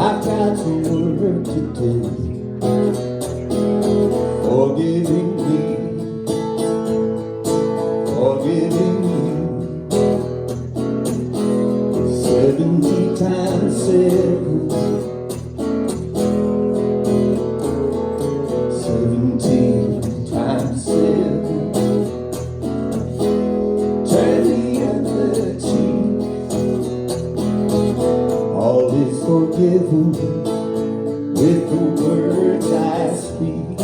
I've got some work to do, forgiving me, forgiving me. 70 times 7, 17 times 7. Turn the other cheek. All is forgiven with the words I speak.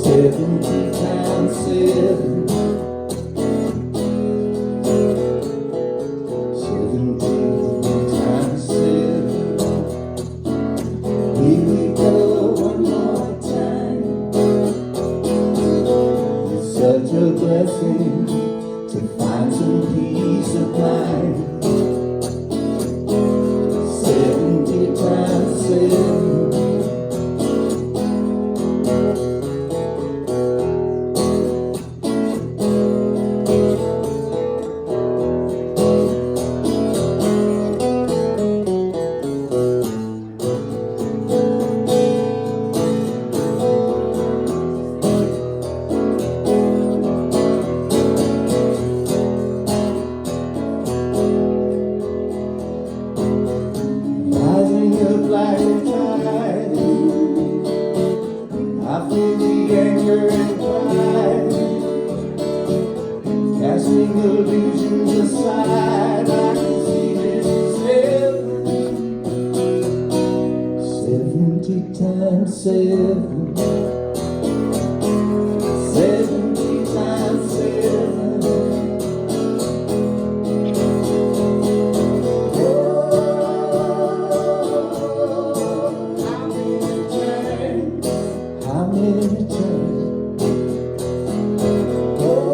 70 times 7. 17 times 7. Here we go one more time. It's such a blessing to find some peace of mind. 70 times 7. Rising up like a tide, I feel the anger and pride, casting illusions aside. I can see this is heaven. 70 times 7. 70 times 7. How many times? Oh,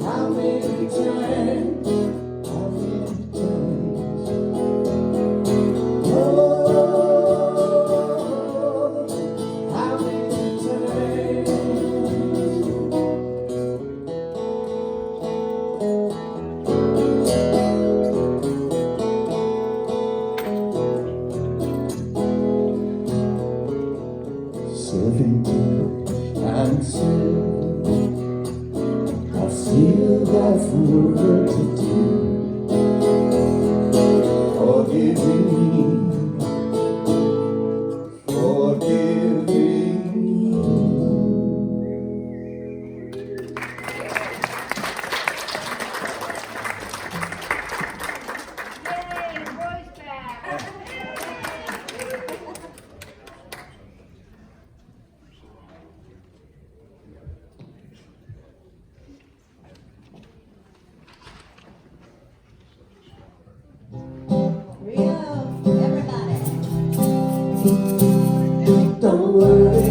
how many times? How many times? Oh, how many times? 70 times 7. I've still got some work to do, forgiving me, forgiving me. Yay, voice back. Don't worry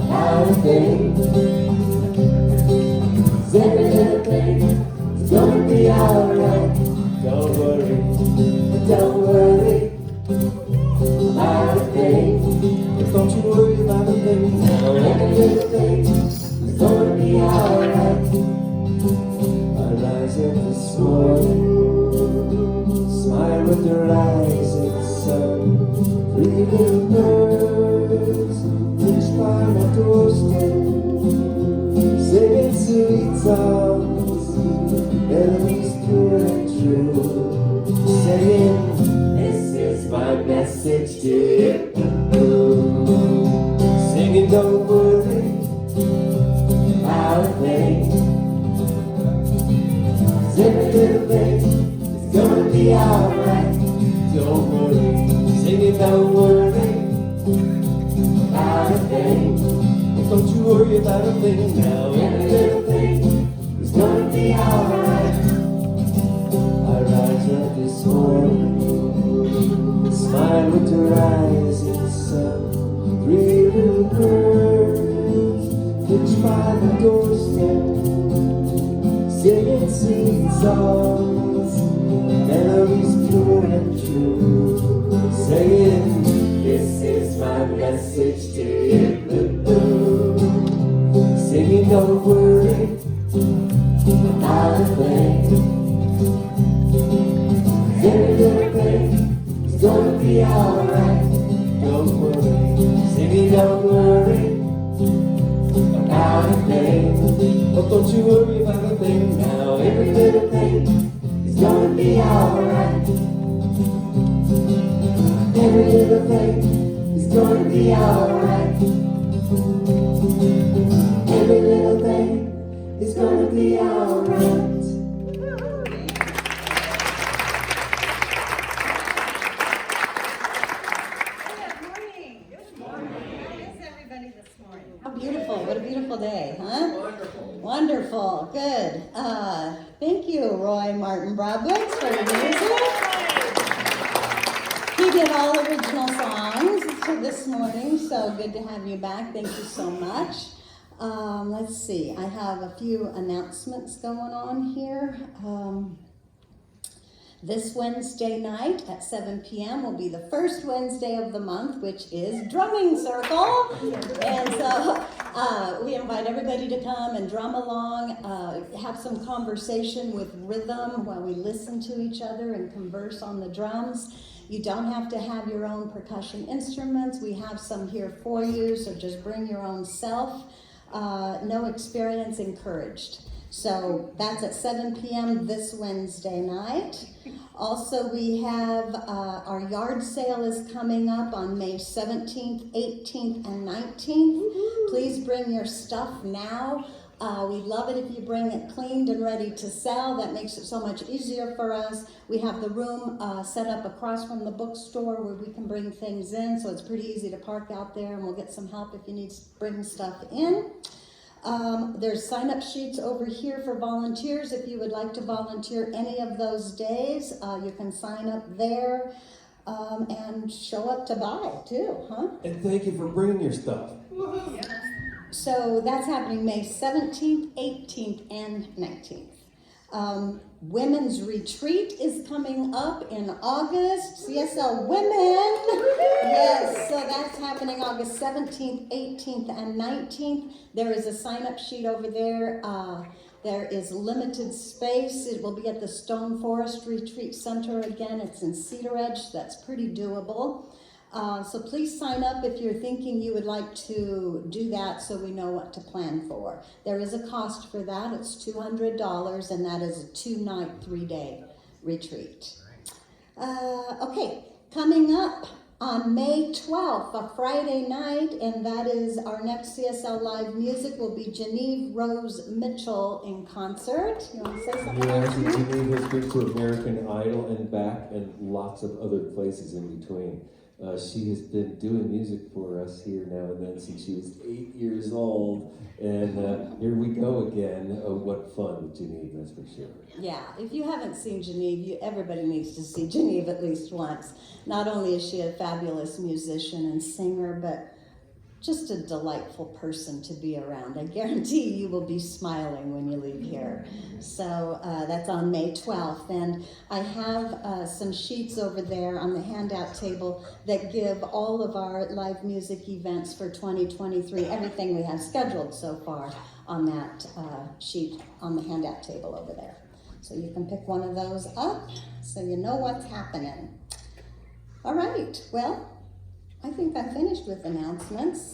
about a thing, 'cause every little thing is gonna be alright. Don't worry about a thing. Don't you worry about a thing. Every little thing is gonna be alright. I rise up this morning, smile with the rising sun. 3 little birds reach by my doorstep, singing sweet songs, melodies pure and true, saying, this is my message to you. Singing, don't worry about a thing, 'cause every little thing is gonna be alright. Don't worry. Singing, don't worry about a thing. Don't you worry about a thing now. Every little thing is gonna be alright. I rise up this morning, smile with the rising sun. 3 little birds pitch by the doorstep, singing sweet songs, melodies pure and true, saying, this is my message to you. Singing, don't worry you find a thing now. Every little thing is gonna be alright. Every little thing is gonna be alright. Every little thing is gonna be alright. Beautiful. What a beautiful day, huh? Wonderful. Good. Thank you, Roy Martin Broadwoods, for the music. He did all original songs for this morning, so good to have you back. Thank you so much. Let's see. I have a few announcements going on here. This Wednesday night at 7 p.m. will be the first Wednesday of the month, which is Drumming Circle. And so we invite everybody to come and drum along, have some conversation with rhythm while we listen to each other and converse on the drums. You don't have to have your own percussion instruments. We have some here for you, so just bring your own self. No experience encouraged. So that's at 7 p.m. this Wednesday night. Also, we have our yard sale is coming up on May 17th, 18th, and 19th. Please bring your stuff now. We'd love it if you bring it cleaned and ready to sell. That makes it so much easier for us. We have the room set up across from the bookstore where we can bring things in, so it's pretty easy to park out there, and we'll get some help if you need to bring stuff in. There's sign-up sheets over here for volunteers. If you would like to volunteer any of those days, you can sign up there and show up to buy too, huh? And thank you for bringing your stuff. So that's happening May 17th, 18th, and 19th. Women's Retreat is coming up in August. CSL Women. Yes, so that's happening August 17th, 18th, and 19th. There is a sign-up sheet over there. There is limited space. It will be at the Stone Forest Retreat Center again. It's in Cedar Edge. That's pretty doable. So please sign up if you're thinking you would like to do that so we know what to plan for. There is a cost for that. It's $200, and that is a 2-night, 3-day retreat. Okay, coming up on May 12th, a Friday night, and that is our next CSL Live Music will be Genevieve Rose Mitchell in concert. You want to say something? Yes, Genevieve has been to American Idol and back and lots of other places in between. She has been doing music for us here now and then since she was 8 years old. And here we go again. Oh, what fun with Genevieve, that's for sure. Yeah, if you haven't seen Genevieve, everybody needs to see Genevieve at least once. Not only is she a fabulous musician and singer, but just a delightful person to be around. I guarantee you will be smiling when you leave here. So that's on May 12th. And I have some sheets over there on the handout table that give all of our live music events for 2023, everything we have scheduled so far on that sheet on the handout table over there. So you can pick one of those up so you know what's happening. All right, well, I think I'm finished with announcements.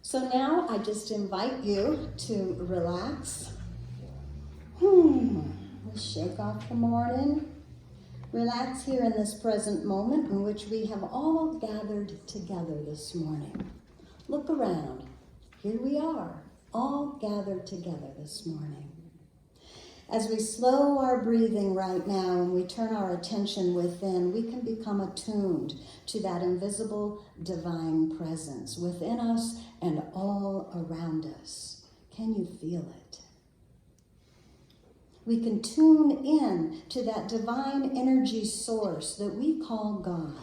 So now I just invite you to relax. Shake off the morning. Relax here in this present moment in which we have all gathered together this morning. Look around. Here we are, all gathered together this morning. As we slow our breathing right now and we turn our attention within, we can become attuned to that invisible divine presence within us and all around us. Can you feel it? We can tune in to that divine energy source that we call God.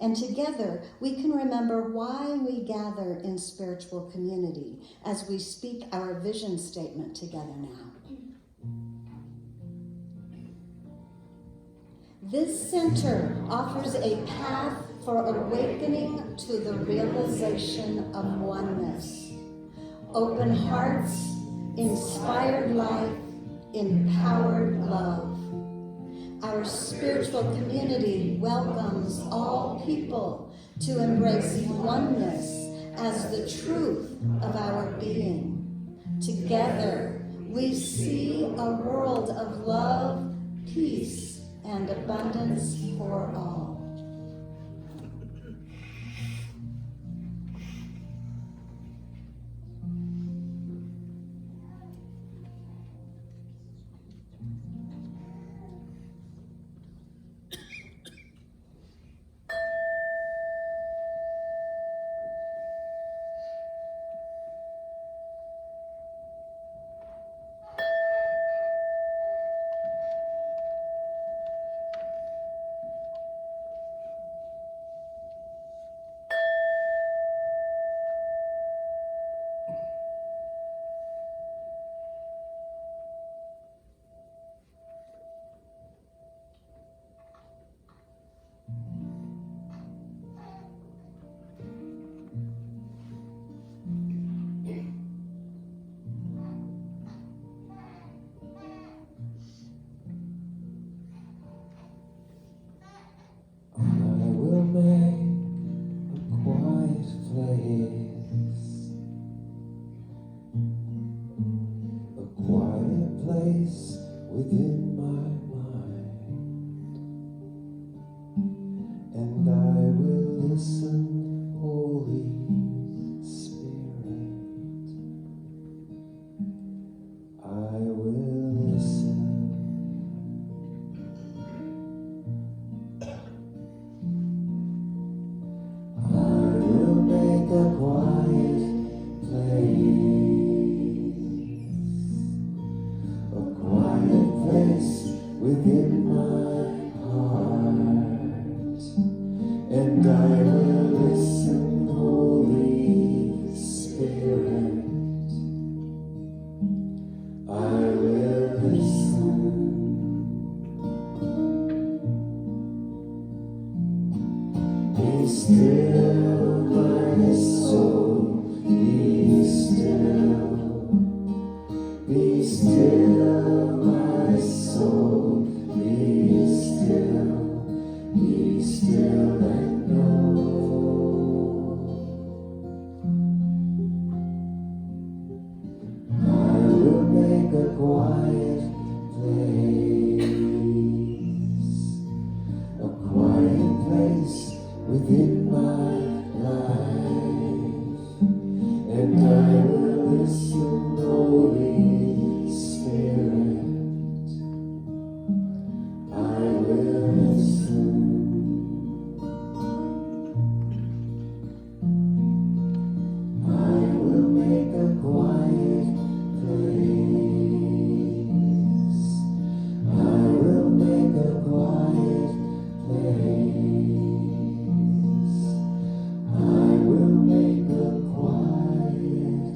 And together, we can remember why we gather in spiritual community as we speak our vision statement together now. This center offers a path for awakening to the realization of oneness. Open hearts, inspired life, empowered love. Our spiritual community welcomes all people to embrace oneness as the truth of our being. Together, we see a world of love, peace, and abundance for all. Within my mind, and I will listen, Holy Spirit. I will listen. I will make a quiet place within my heart, and I will listen, Holy Spirit. I will listen. Be still, my soul, be still. Be still, my soul, be still and know. I will make a quiet place within my life, and I will listen, Holy Spirit. I will listen. I will make a quiet place. I will make a quiet place. I will make a quiet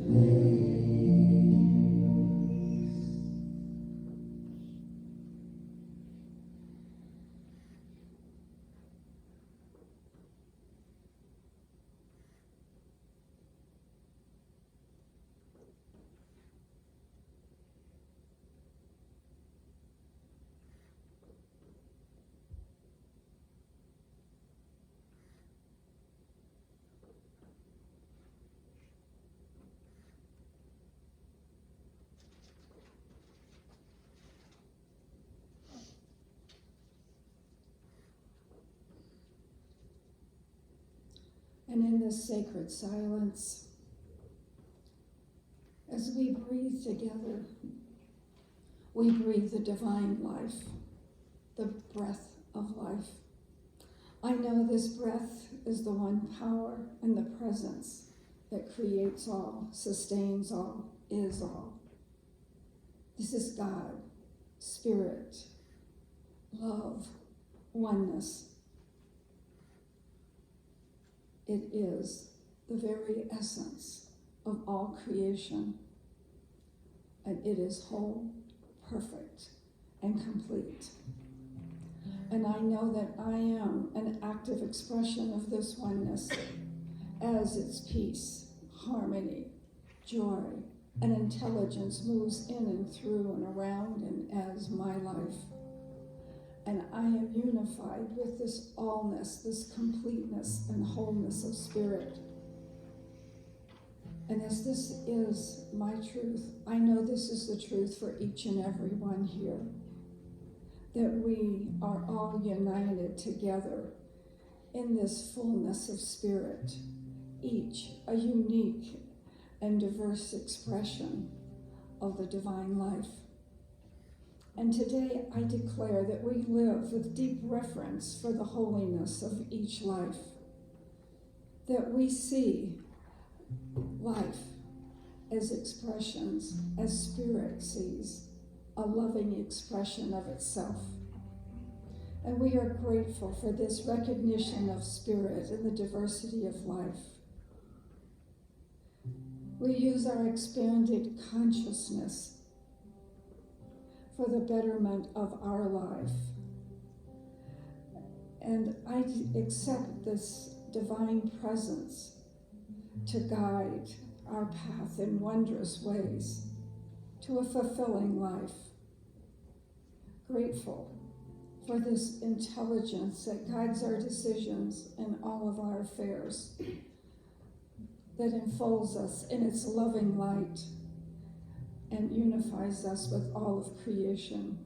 place. And in this sacred silence, as we breathe together, we breathe the divine life, the breath of life. I know this breath is the one power and the presence that creates all, sustains all, is all. This is God, Spirit, love, oneness. It is the very essence of all creation, and it is whole, perfect, and complete. And I know that I am an active expression of this oneness as its peace, harmony, joy, and intelligence moves in and through and around and as my life. And I am unified with this allness, this completeness and wholeness of spirit. And as this is my truth, I know this is the truth for each and every one here, that we are all united together in this fullness of spirit, each a unique and diverse expression of the divine life. And today I declare that we live with deep reverence for the holiness of each life, that we see life as expressions, as spirit sees, a loving expression of itself. And we are grateful for this recognition of spirit and the diversity of life. We use our expanded consciousness for the betterment of our life. And I accept this divine presence to guide our path in wondrous ways to a fulfilling life. Grateful for this intelligence that guides our decisions in all of our affairs, that enfolds us in its loving light and unifies us with all of creation.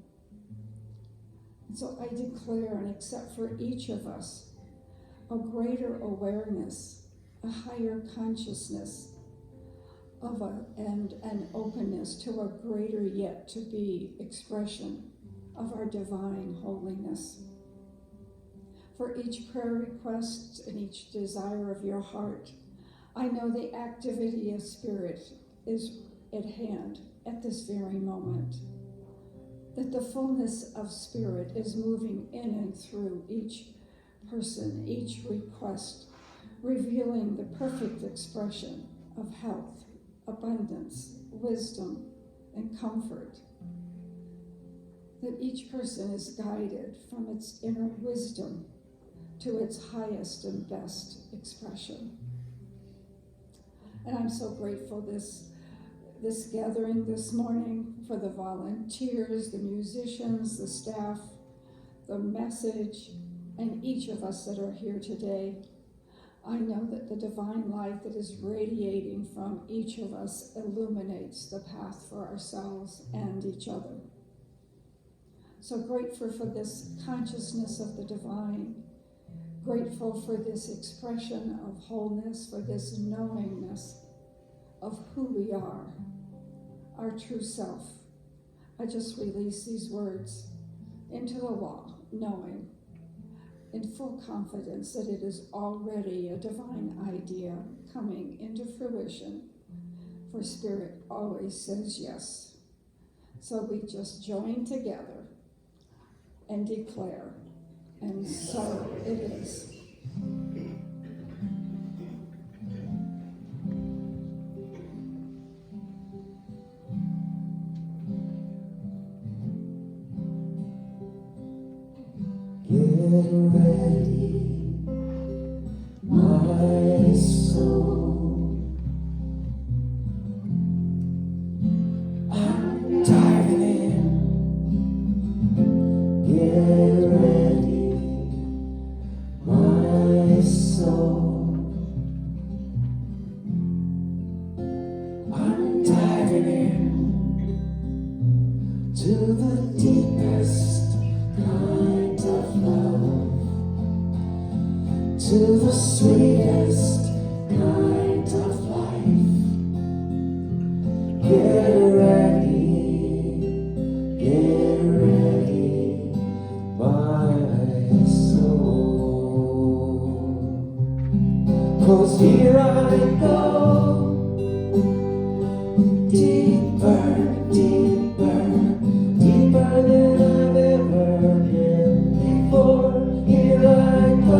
And so I declare and accept for each of us a greater awareness, a higher consciousness and an openness to a greater yet to be expression of our divine holiness. For each prayer request and each desire of your heart, I know the activity of spirit is at hand at this very moment, that the fullness of spirit is moving in and through each person, each request, revealing the perfect expression of health, abundance, wisdom, and comfort. That each person is guided from its inner wisdom to its highest and best expression. And I'm so grateful this gathering this morning, for the volunteers, the musicians, the staff, the message, and each of us that are here today. I know that the divine light that is radiating from each of us illuminates the path for ourselves and each other. So grateful for this consciousness of the divine, grateful for this expression of wholeness, for this knowingness of who we are, our true self. I just release these words into the law, knowing in full confidence that it is already a divine idea coming into fruition, for Spirit always says yes. So we just join together and declare, and so it is. Get ready, my soul. I'm diving in. Get ready, my soul. I'm diving in to the deepest kind of love, to the sweetest kind of life. Get ready, my soul. 'Cause here I go, deeper, deeper, deeper than I've ever been before. Here I go,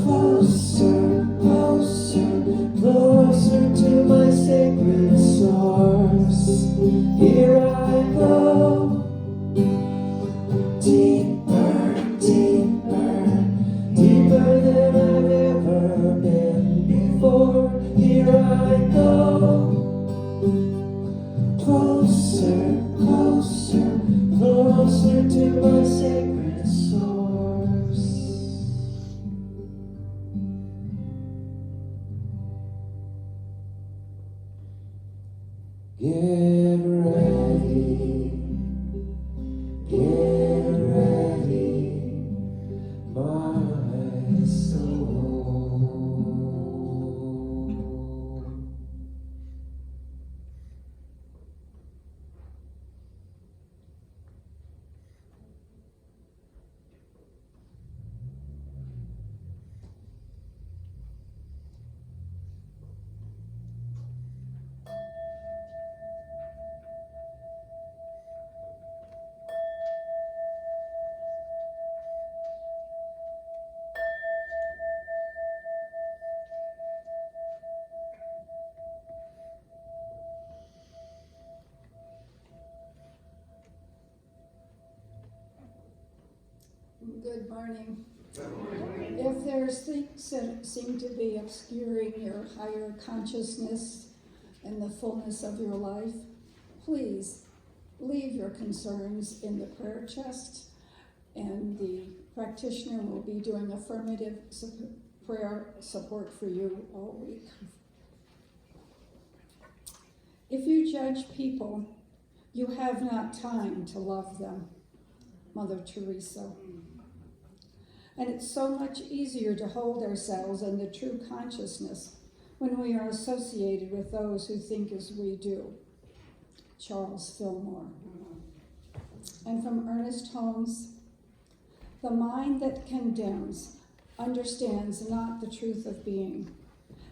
closer, closer, closer to my sacred source. Here I go, deeper, deeper, deeper than I've ever been before. Here I go, closer, closer, closer to my sacred source. Get ready, my soul. Good morning. If there's things that seem to be obscuring your higher consciousness and the fullness of your life, please leave your concerns in the prayer chest, and the practitioner will be doing affirmative prayer support for you all week. If you judge people, you have not time to love them, Mother Teresa. And it's so much easier to hold ourselves in the true consciousness when we are associated with those who think as we do. Charles Fillmore. And from Ernest Holmes, the mind that condemns understands not the truth of being,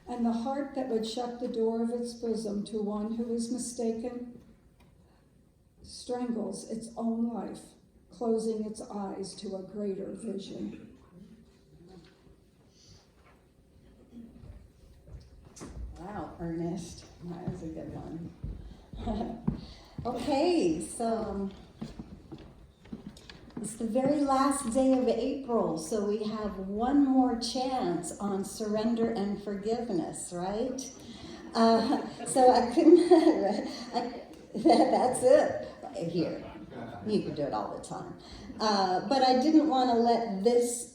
and the heart that would shut the door of its bosom to one who is mistaken strangles its own life, closing its eyes to a greater vision. Wow, Ernest, that was a good one. Okay, so it's the very last day of April, so we have one more chance on surrender and forgiveness, right? So I couldn't, that's it here. You can do it all the time. But I didn't want to let this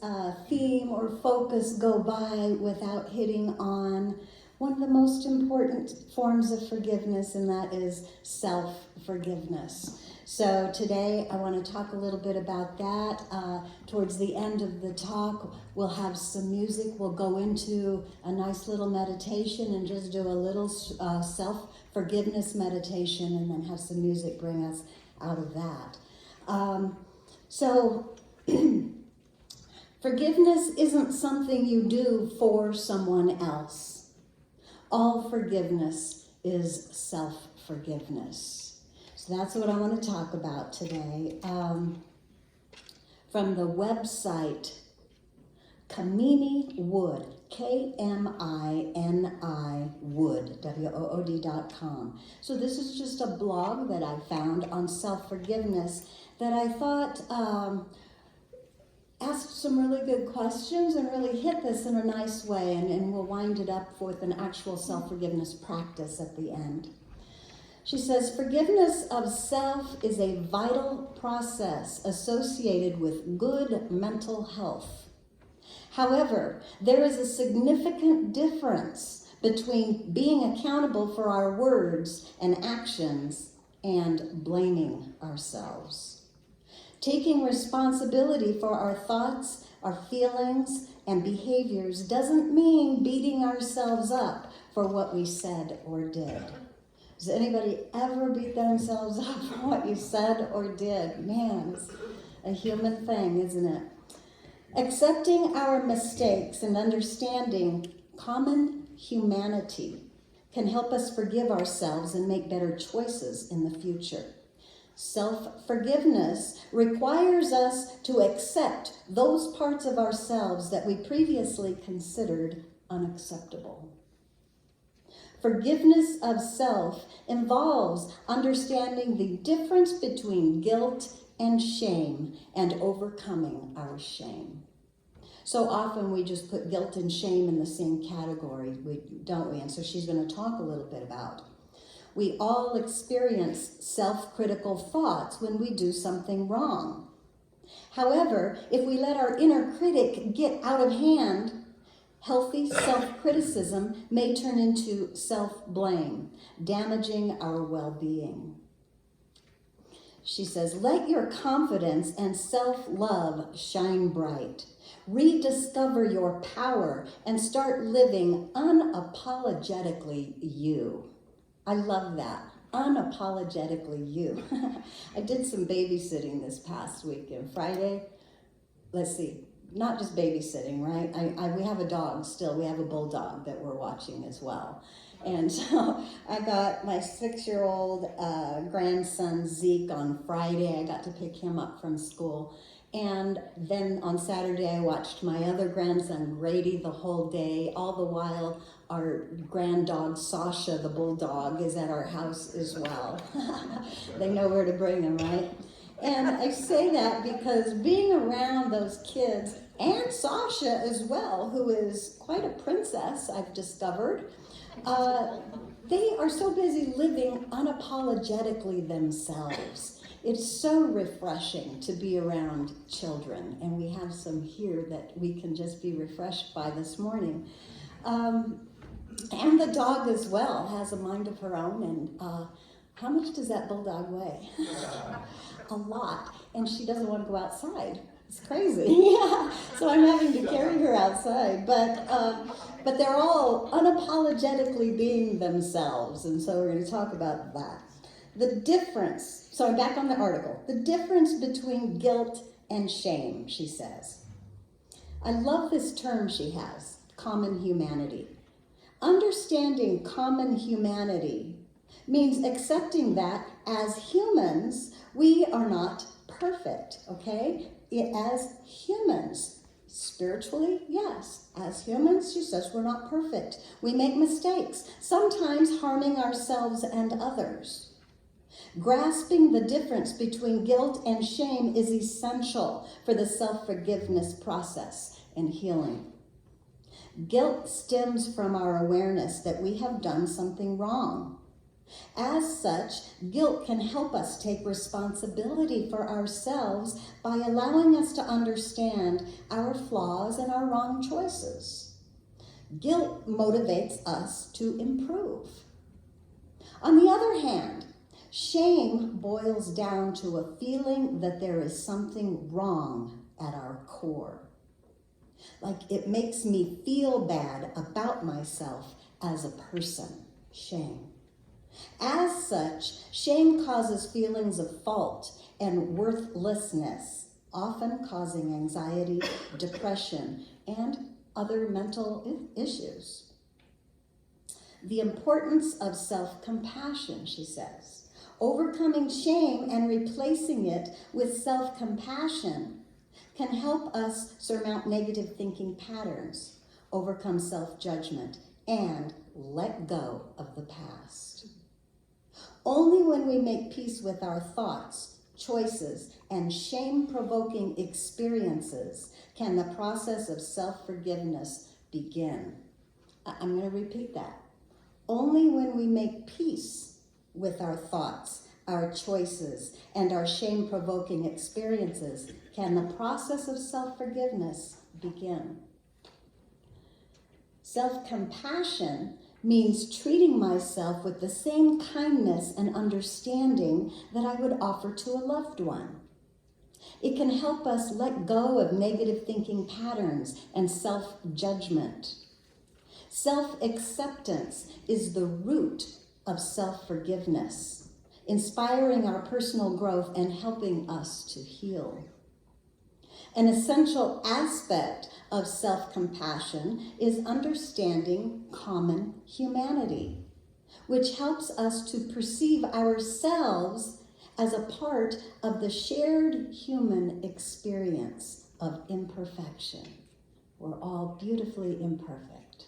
theme or focus go by without hitting on one of the most important forms of forgiveness, and that is self-forgiveness. So today I want to talk a little bit about that. Towards the end of the talk, we'll have some music. We'll go into a nice little meditation and just do a little self-forgiveness meditation, and then have some music bring us out of that. Forgiveness isn't something you do for someone else. All forgiveness is self-forgiveness. So that's what I want to talk about today. From the website Kamini Wood, K-M-I-N-I Wood, W-O-O-D.com. So this is just a blog that I found on self-forgiveness that I thought asked some really good questions and really hit this in a nice way, and we'll wind it up with an actual self-forgiveness practice at the end. She says, forgiveness of self is a vital process associated with good mental health. However, there is a significant difference between being accountable for our words and actions and blaming ourselves. Taking responsibility for our thoughts, our feelings, and behaviors doesn't mean beating ourselves up for what we said or did. Does anybody ever beat themselves up for what you said or did? Man, it's a human thing, isn't it? Accepting our mistakes and understanding common humanity can help us forgive ourselves and make better choices in the future. Self-forgiveness requires us to accept those parts of ourselves that we previously considered unacceptable. Forgiveness of self involves understanding the difference between guilt and shame and overcoming our shame. So often we just put guilt and shame in the same category, don't we? And so she's going to talk a little bit about. We all experience self-critical thoughts when we do something wrong. However, if we let our inner critic get out of hand Healthy self-criticism may turn into self-blame, damaging our well-being. She says, let your confidence and self-love shine bright. Rediscover your power and start living unapologetically you. I love that. Unapologetically you. I did some babysitting this past weekend. Friday, let's see, not just babysitting, right? We have a dog still. We have a bulldog that we're watching as well. And so I got my 6-year-old grandson Zeke on Friday. I got to pick him up from school. And then on Saturday, I watched my other grandson Grady the whole day. All the while, our grand dog Sasha, the bulldog, is at our house as well. They know where to bring him, right? And I say that because being around those kids, and Sasha as well, who is quite a princess, I've discovered, they are so busy living unapologetically themselves. It's so refreshing to be around children, and we have some here that we can just be refreshed by this morning. And the dog as well has a mind of her own, and how much does that bulldog weigh? A lot, and she doesn't want to go outside. It's crazy. Yeah. So I'm having to carry her outside, but they're all unapologetically being themselves, and so we're going to talk about that. The difference, so I'm back on the article, the difference between guilt and shame, she says. I love this term she has, common humanity. Understanding common humanity means accepting that as humans, we are not perfect, okay? As humans. Spiritually, yes. As humans, she says, we're not perfect. We make mistakes, sometimes harming ourselves and others. Grasping the difference between guilt and shame is essential for the self-forgiveness process and healing. Guilt stems from our awareness that we have done something wrong. As such, guilt can help us take responsibility for ourselves by allowing us to understand our flaws and our wrong choices. Guilt motivates us to improve. On the other hand, shame boils down to a feeling that there is something wrong at our core. Like it makes me feel bad about myself as a person. Shame. As such, shame causes feelings of fault and worthlessness, often causing anxiety, depression, and other mental issues. The importance of self-compassion, she says. Overcoming shame and replacing it with self-compassion can help us surmount negative thinking patterns, overcome self-judgment, and let go of the past. Only when we make peace with our thoughts, choices, and shame-provoking experiences can the process of self-forgiveness begin. I'm going to repeat that. Only when we make peace with our thoughts, our choices, and our shame-provoking experiences can the process of self-forgiveness begin. Self-compassion means treating myself with the same kindness and understanding that I would offer to a loved one. It can help us let go of negative thinking patterns and self-judgment. Self-acceptance is the root of self-forgiveness, inspiring our personal growth and helping us to heal. An essential aspect of self-compassion is understanding common humanity, which helps us to perceive ourselves as a part of the shared human experience of imperfection. We're all beautifully imperfect.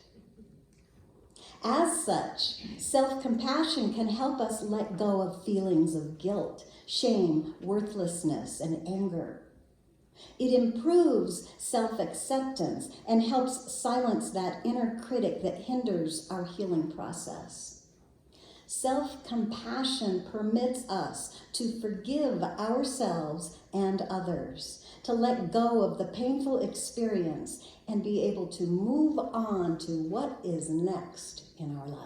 As such, self-compassion can help us let go of feelings of guilt, shame, worthlessness, and anger. It improves self-acceptance and helps silence that inner critic that hinders our healing process. Self-compassion permits us to forgive ourselves and others, to let go of the painful experience and be able to move on to what is next in our life.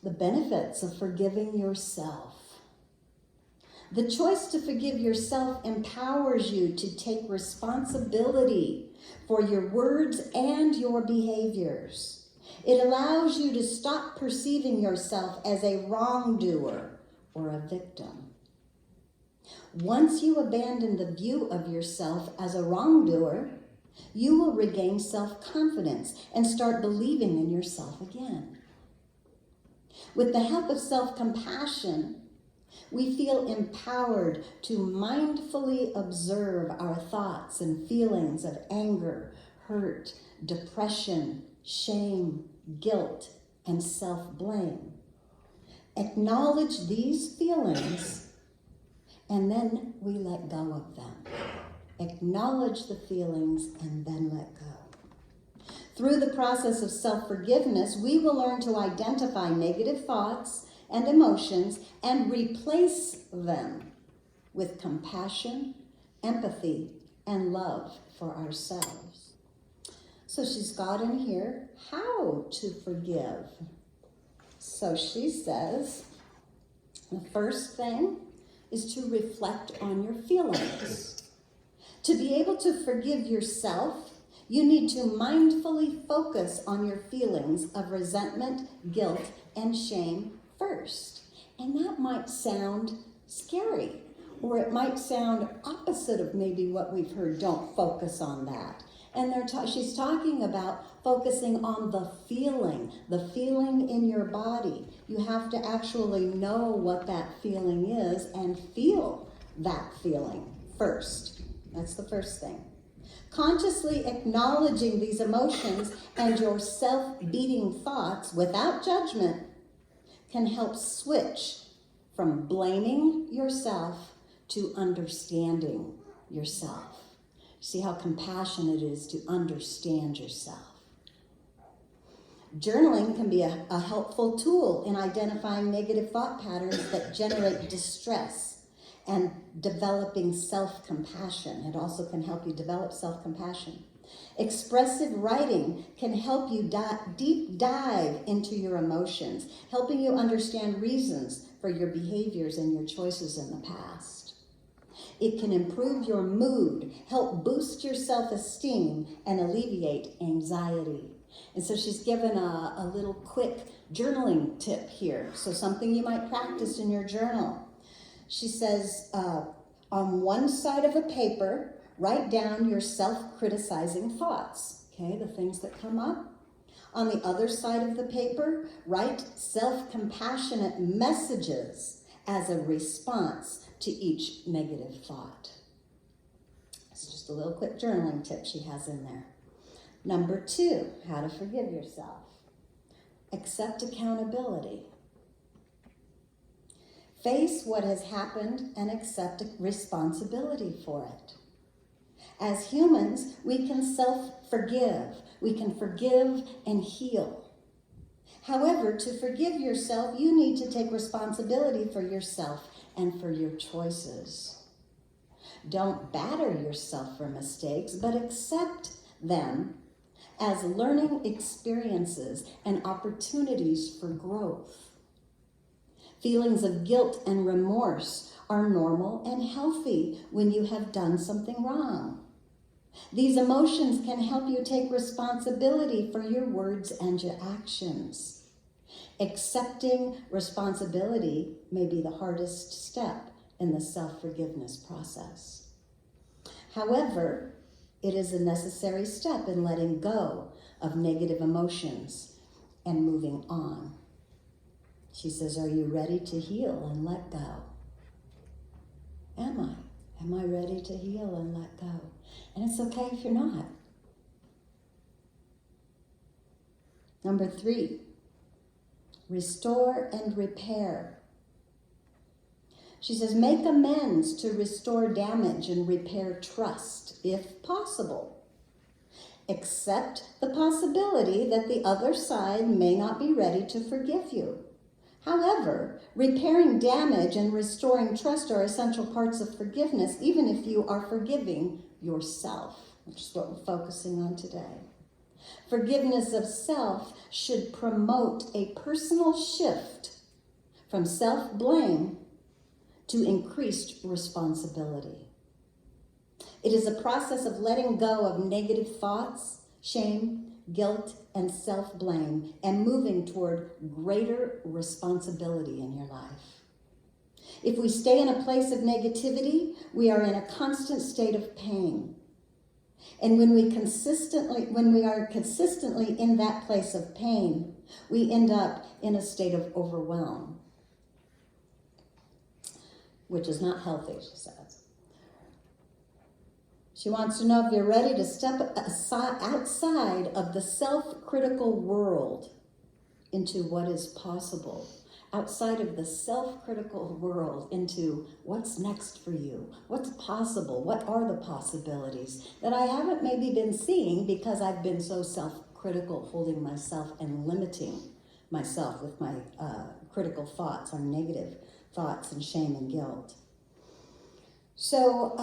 The benefits of forgiving yourself. The choice to forgive yourself empowers you to take responsibility for your words and your behaviors. It allows you to stop perceiving yourself as a wrongdoer or a victim. Once you abandon the view of yourself as a wrongdoer, you will regain self-confidence and start believing in yourself again. With the help of self-compassion, we feel empowered to mindfully observe our thoughts and feelings of anger, hurt, depression, shame, guilt, and self-blame. Acknowledge these feelings, and then we let go of them. Acknowledge the feelings and then let go. Through the process of self-forgiveness, we will learn to identify negative thoughts and emotions and replace them with compassion, empathy, and love for ourselves. So she's got in here how to forgive. So she says, the first thing is to reflect on your feelings. To be able to forgive yourself, you need to mindfully focus on your feelings of resentment, guilt, and shame first. And that might sound scary, or it might sound opposite of maybe what we've heard. Don't focus on that. And she's talking about focusing on the feeling in your body. You have to actually know what that feeling is and feel that feeling first. That's the first thing. Consciously acknowledging these emotions and your self-beating thoughts without judgment can help switch from blaming yourself to understanding yourself. See how compassionate it is to understand yourself. Journaling can be a helpful tool in identifying negative thought patterns that generate distress and developing self-compassion. It also can help you develop self-compassion. Expressive writing can help you deep dive into your emotions, helping you understand reasons for your behaviors and your choices in the past. It can improve your mood, help boost your self-esteem, and alleviate anxiety. And so she's given a little quick journaling tip here. So something you might practice in your journal. She says, on one side of a paper, write down your self-criticizing thoughts, okay, the things that come up. On the other side of the paper, write self-compassionate messages as a response to each negative thought. It's just a little quick journaling tip she has in there. Number 2, how to forgive yourself. Accept accountability. Face what has happened and accept responsibility for it. As humans, we can self-forgive. We can forgive and heal. However, to forgive yourself, you need to take responsibility for yourself and for your choices. Don't batter yourself for mistakes, but accept them as learning experiences and opportunities for growth. Feelings of guilt and remorse are normal and healthy when you have done something wrong. These emotions can help you take responsibility for your words and your actions. Accepting responsibility may be the hardest step in the self-forgiveness process. However, it is a necessary step in letting go of negative emotions and moving on. She says, are you ready to heal and let go? Am I? Am I ready to heal and let go? And it's okay if you're not. Number 3, restore and repair. She says, make amends to restore damage and repair trust, if possible. Accept the possibility that the other side may not be ready to forgive you. However, repairing damage and restoring trust are essential parts of forgiveness, even if you are forgiving yourself, which is what we're focusing on today. Forgiveness of self should promote a personal shift from self-blame to increased responsibility. It is a process of letting go of negative thoughts, shame, guilt, and self-blame, and moving toward greater responsibility in your life. If we stay in a place of negativity, we are in a constant state of pain. And when we are consistently in that place of pain, we end up in a state of overwhelm, which is not healthy, she says. She wants to know if you're ready to step outside of the self-critical world into what is possible. Outside of the self-critical world into what's next for you, what's possible, what are the possibilities that I haven't maybe been seeing because I've been so self-critical, holding myself and limiting myself with my critical thoughts, or negative thoughts and shame and guilt. So,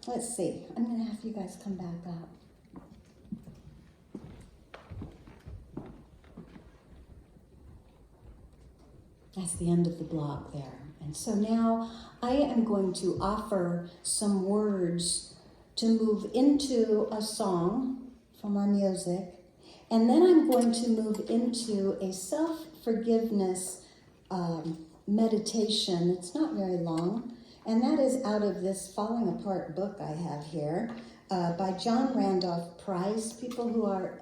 let's see. I'm going to have you guys come back up. That's the end of the block there. And so now I am going to offer some words to move into a song from our music. And then I'm going to move into a self-forgiveness meditation. It's not very long. And that is out of this Falling Apart book I have here by John Randolph Price. People who are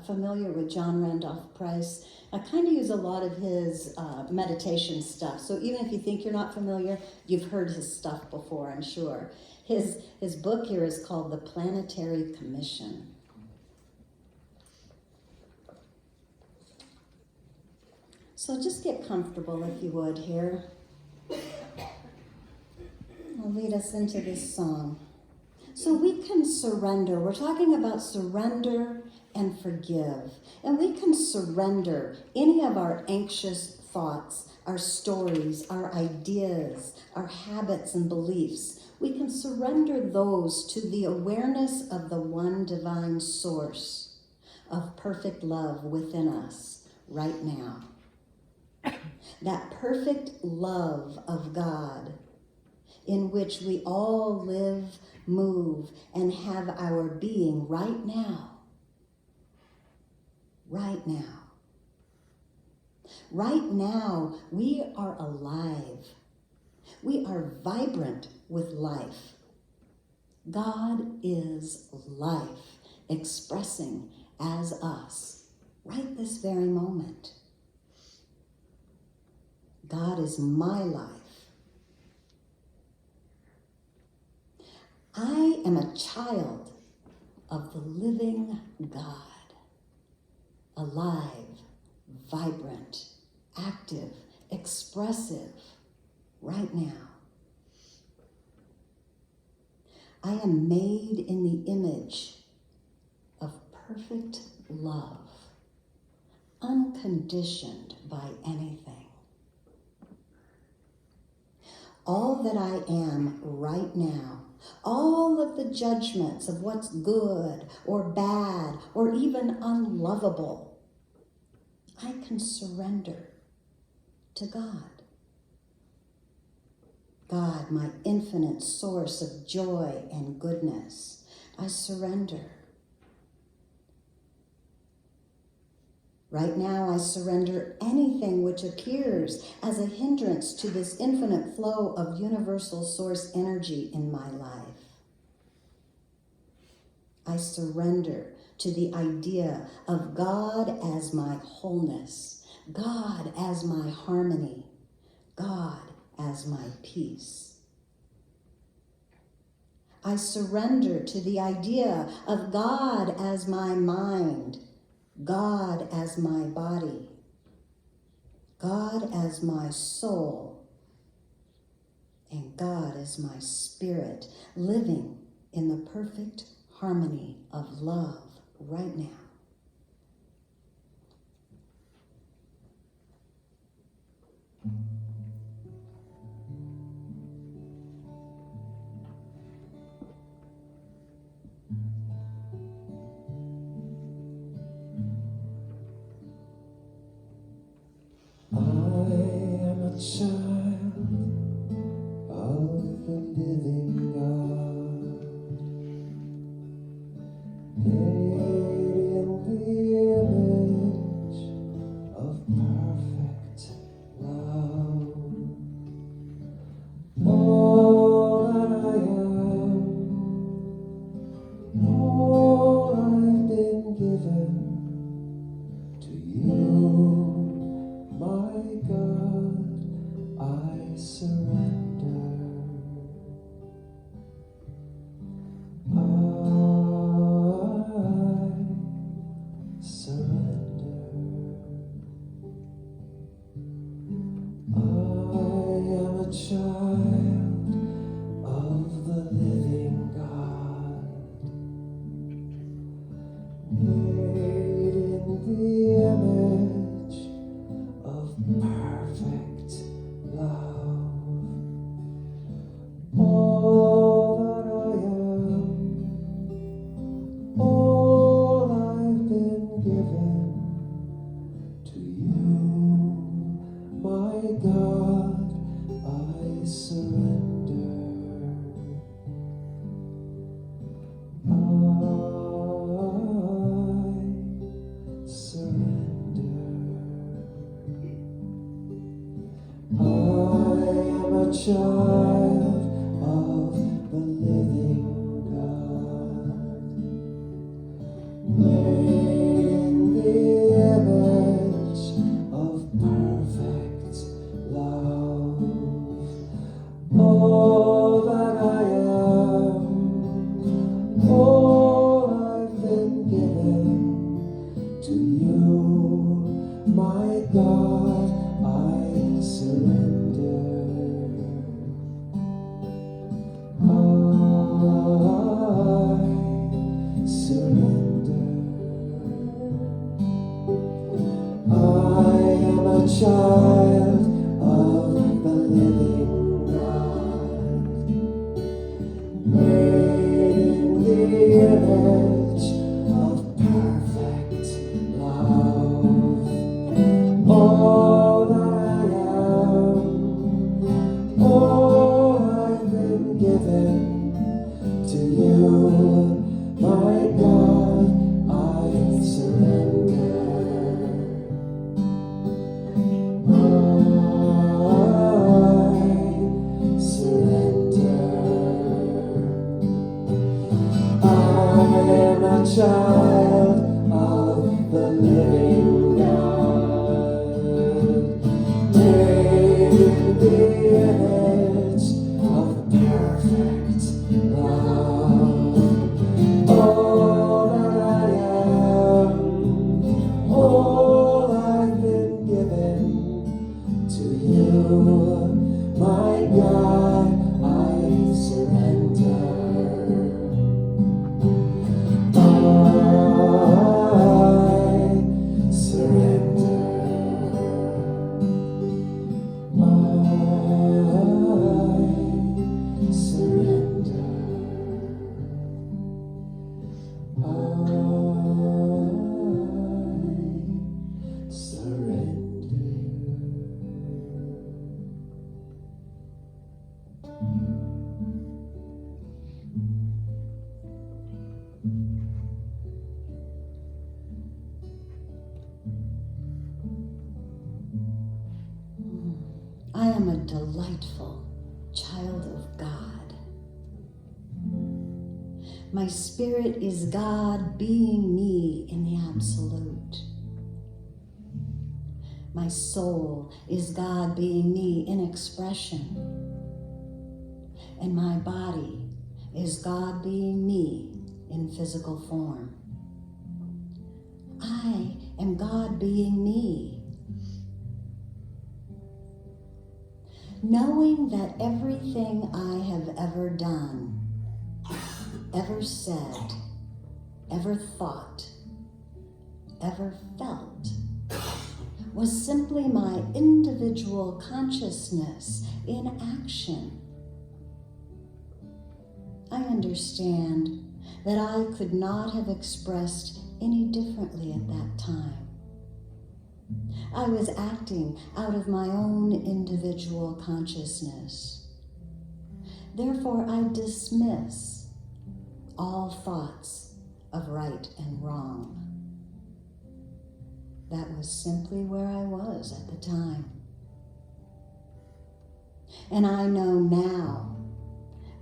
familiar with John Randolph Price, I kind of use a lot of his meditation stuff. So even if you think you're not familiar, you've heard his stuff before, I'm sure. His book here is called The Planetary Commission. So just get comfortable if you would here. I'll lead us into this song. So we can surrender. We're talking about surrender and forgive. And we can surrender any of our anxious thoughts, our stories, our ideas, our habits and beliefs. We can surrender those to the awareness of the one divine source of perfect love within us right now. That perfect love of God, in which we all live, move, and have our being right now. Right now. Right now, we are alive. We are vibrant with life. God is life, expressing as us, right this very moment. God is my life. I am a child of the living God, alive, vibrant, active, expressive, right now. I am made in the image of perfect love, unconditioned by anything. All that I am right now, all of the judgments of what's good or bad or even unlovable, I can surrender to God. God, my infinite source of joy and goodness, I surrender. Right now, I surrender anything which appears as a hindrance to this infinite flow of universal source energy in my life. I surrender to the idea of God as my wholeness, God as my harmony, God as my peace. I surrender to the idea of God as my mind, God as my body, God as my soul, and God as my spirit, living in the perfect harmony of love right now. I am a child of the living God, made in the image of perfect love. All that I am, all I've been given to you, my God, I surrender. I surrender. I am a child of the living God, made in the image of perfect love. All that I am, all I've been given to you, my God, I surrender. I surrender. I am a child of the living God, made in the image of perfect love. All that I am, all I've been given to you, my God, I surrender. I surrender. I am a child of the living God, made in the image of perfect love. All that I am, all I've been given to you, my God, I surrender. I surrender. I am a child of the living God, made in the image of perfect love. All that I am, all I've been given to you, my God, I surrender. I surrender. I surrender. I surrender. I am a delightful child of God. My spirit is God being me in the absolute. My soul is God being me in expression. And my body is God being me in physical form. I am God being me. Knowing that everything I have ever done, ever said, ever thought, ever felt, was simply my individual consciousness in action. I understand that I could not have expressed any differently at that time. I was acting out of my own individual consciousness. Therefore, I dismiss all thoughts of right and wrong. That was simply where I was at the time. And I know now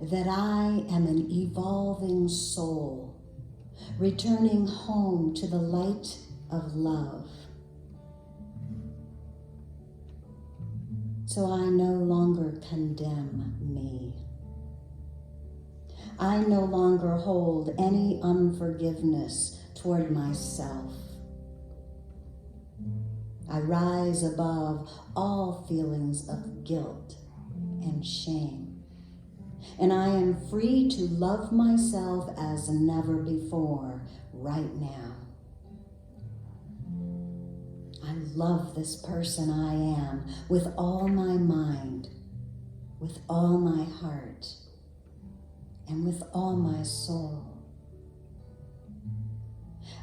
that I am an evolving soul, returning home to the light of love. So I no longer condemn me. I no longer hold any unforgiveness toward myself. I rise above all feelings of guilt and shame, and I am free to love myself as never before right now. I love this person I am with all my mind, with all my heart, and with all my soul.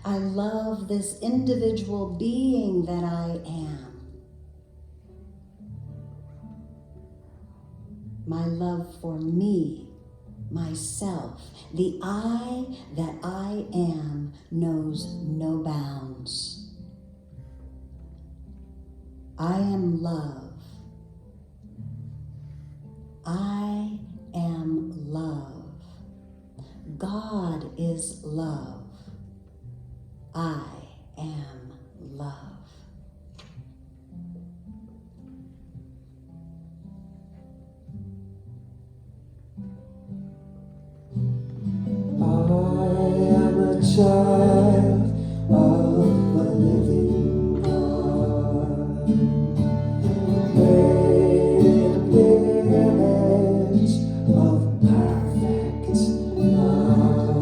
I love this individual being that I am. My love for me, myself, the I that I am knows no bounds. I am love. I am love. God is love. I am love. I am a child of the living God, made in the image of perfect love.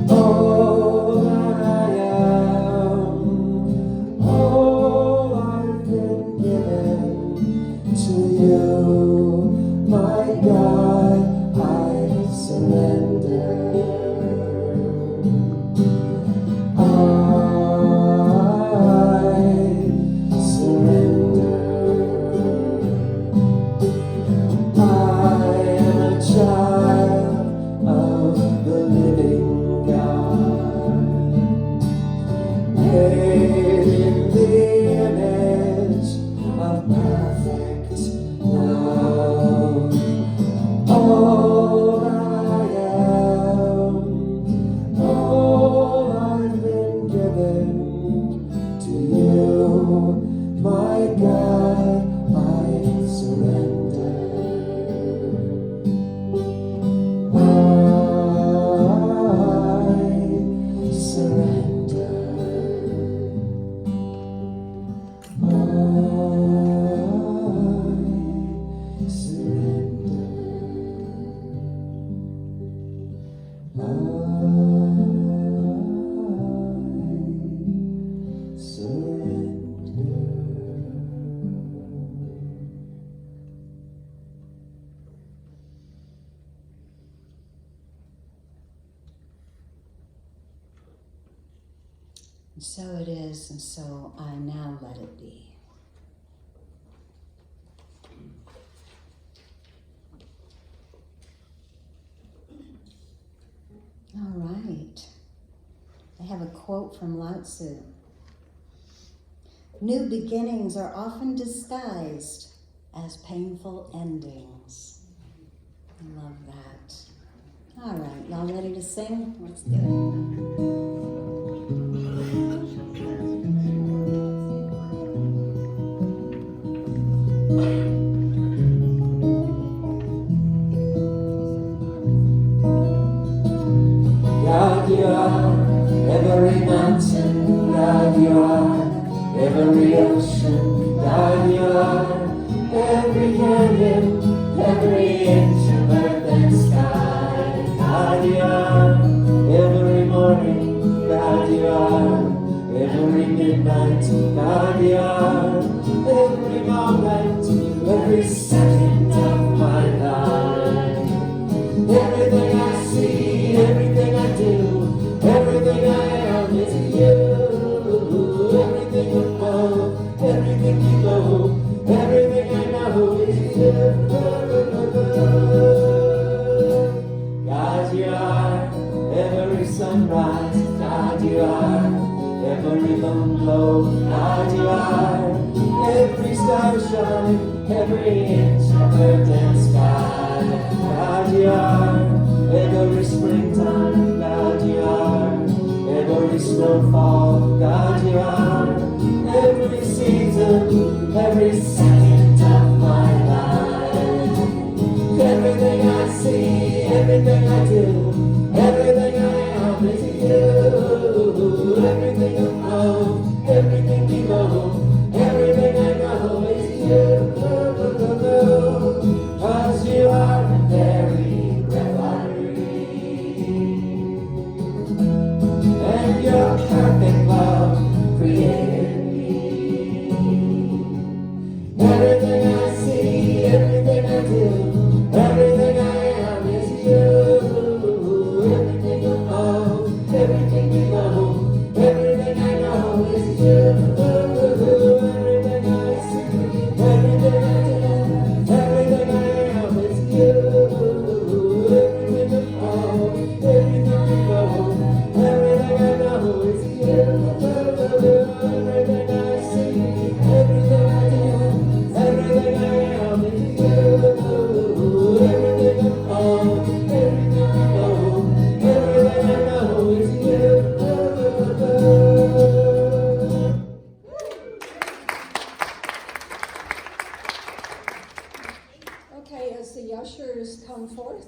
All that I am, all I've been given to you, my God, I surrender. And so it is, and so I now let it be. All right. I have a quote from Lao Tzu. New beginnings are often disguised as painful endings. I love that. All right, y'all ready to sing? Let's do it. God, you are every mountain. God, you are every ocean. God, you are every canyon, every inch of earth and sky. God, you are every moment. night. God, you are every moment, every second of my life. Everything I see, everything I do, everything I am is you. Everything above, everything below, everything I know is you. God, you are every sunrise. God, you are every moon glow. God, you are every star shine, every inch of earth and sky. God, you are every springtime. God, you are every snowfall. God, you are every season, every second of my life. Everything I see, everything I do, everything I am is you. Everything above, everything below, everything I know is you. 'Cause you are the very breath I breathe. And your perfect love created me. Everything I see, everything I do, everything I am is you. Everything above, everything below, everything I know is you. Everything I see, everything I do, everything I am is you. Everything above, everything below, everything I know is you. Everything I see, everything I do, everything I am is you. Everything above, everything below, everything I know is you. Okay, as the ushers come forth,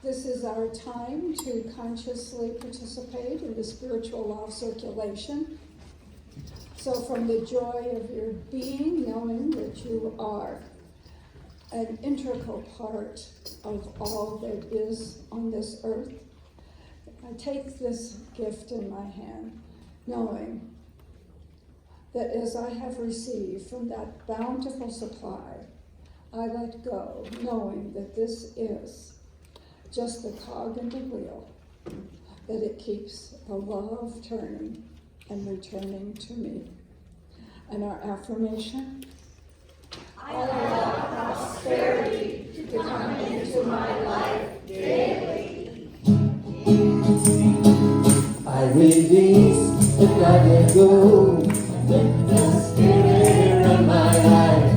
this is our time to consciously participate in the spiritual law of circulation. So from the joy of your being, knowing that you are an integral part of all that is on this earth, I take this gift in my hand, knowing that as I have received from that bountiful supply, I let go, knowing that this is just the cog in the wheel, that it keeps the love turning and returning to me. And our affirmation: I allow prosperity to come into my life daily. I release and I let go. Let the spirit run my life.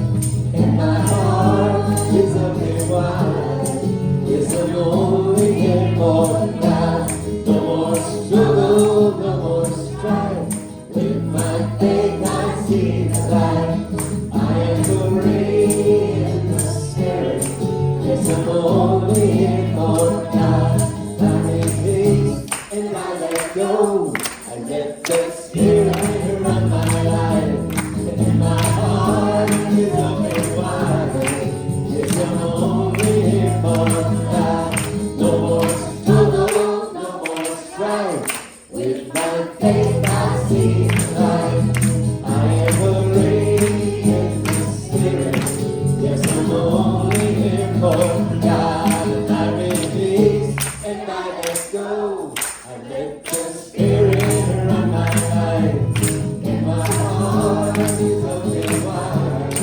And my heart is open wide. Yes, I'm only here for God. No more struggle, no more strife. With my faith I see the light. I am free in the spirit. Yes, I'm only here for God. I release and I let go. I let the spirit run my life. And my heart is open wide. Yes, I'm only here for God. No more struggle, no more strife. With my faith I see the light. I am free in the spirit. Yes, I'm only here for God. And I release and I let go. I let the spirit run my life. And my heart is open wide.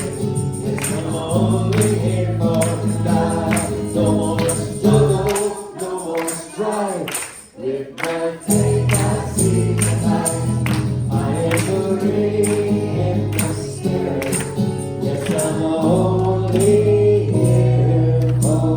Yes, I'm only here for God. No more struggle, no more strife. With my faith I see the light. I am free in the spirit. Yes, I'm only here for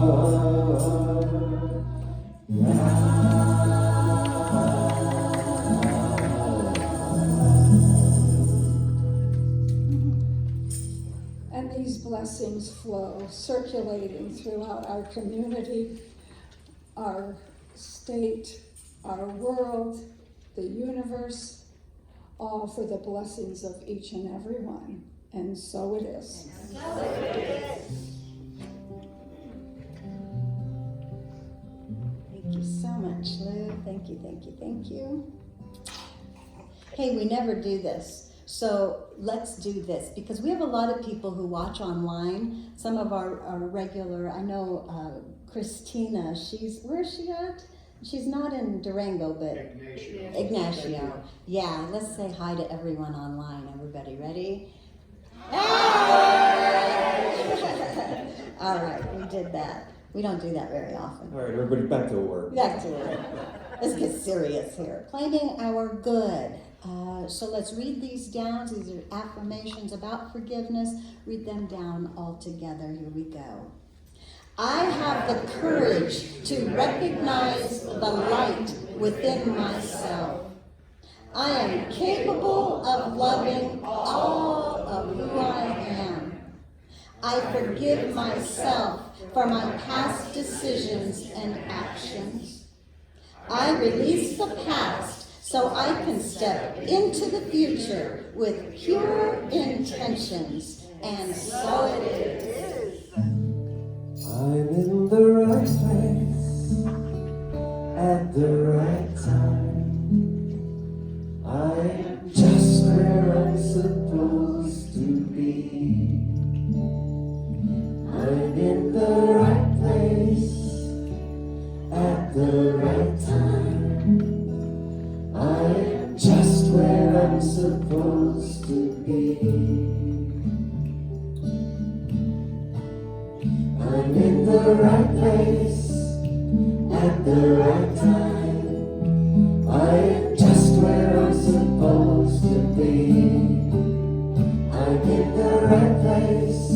And these blessings flow, circulating throughout our community, our state, our world, the universe, all for the blessings of each and every one. And so it is. Thank you so much, Lou. Thank you, thank you, thank you. Hey, we never do this. So let's do this, because we have a lot of people who watch online. Some of our regular, I know Christina, where is she at? She's not in Durango, but Ignacio. Yeah, let's say hi to everyone online. Everybody ready? All right, we did that. We don't do that very often. All right, everybody back to work. Back to it. Let's get serious here. Claiming our good. So let's read these down. These are affirmations about forgiveness. Read them down all together. Here we go. I have the courage to recognize the light within myself. I am capable of loving all of who I am. I forgive myself for my past decisions and actions. I release the past so I can step into the future with pure intentions, and so it is. I'm in the right place at the right time. I'm just where I'm supposed to be. I'm in the right place at the right time. I'm just where I'm supposed to be. I'm in the right place at the right time. I'm just where I'm supposed to be. I'm in the right place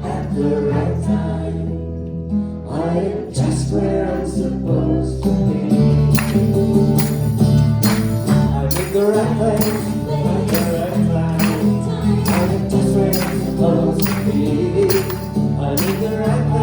at the right time. I'm just where I'm supposed to be. I'm in the right place at the right time. I'm just where I'm supposed to be. I'm in the right place